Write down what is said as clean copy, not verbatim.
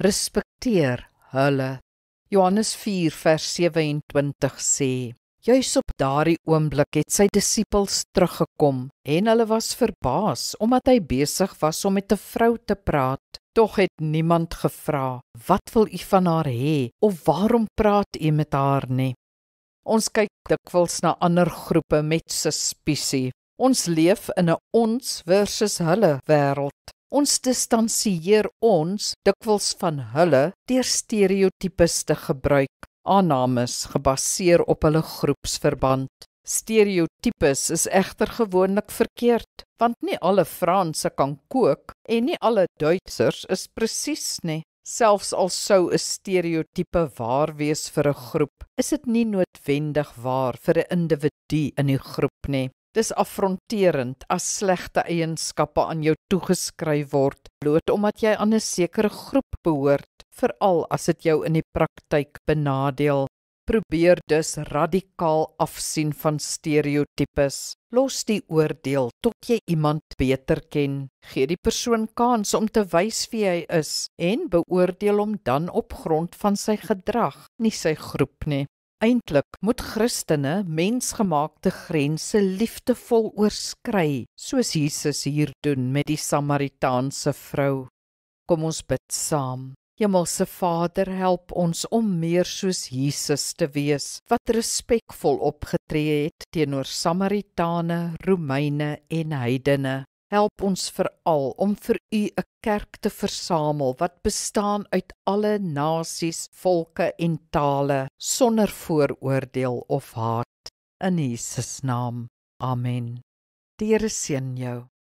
respekteer hulle. Johannes 4 vers 27 sê, juis op daardie oomblik het sy disippels teruggekom en hulle was verbaas omdat hy besig was om met 'n vrou te praat. Tog het niemand gevra, wat wil u van haar hê of waarom praat u met haar nie? Ons kyk dikwels na ander groepe met suspisie. Ons leef in 'n ons versus hulle wêreld. Ons distansieer ons dikwels van hulle deur stereotypes te gebruik, aannames gebaseer op hulle groepsverband. Stereotypes is egter gewoonlik verkeerd, want nie alle Franse kan kook en nie alle Duitsers is presies nie. Selfs al sou 'n stereotype waar wees vir 'n groep, is dit nie noodwendig waar vir 'n individu in die groep nie. Dis affronterend as slegte eienskappe aan jou toegeskryf word, bloot omdat jy aan 'n sekere groep behoort, veral as dit jou in die praktyk benadeel. Probeer dus radikaal afsien van stereotypes. Los die oordeel tot jy iemand beter ken. Gee die persoon kans om te wys wie hy is en beoordeel hom dan op grond van sy gedrag, nie sy groep nie. Eintlik moet Christene mensgemaakte grense liefdevol oorskry, soos Jesus hier doen met die Samaritaanse vrou. Kom ons bid saam. Hemelse Vader, help ons om meer soos Jesus te wees, wat respekvol opgetree het teenoor Samaritane, Romeine en heidene. Help ons veral om vir U 'n kerk te versamel wat bestaan uit alle nasies, volke en tale, sonder vooroordeel of haat. In Jesus naam. Amen. Die Here seën jou.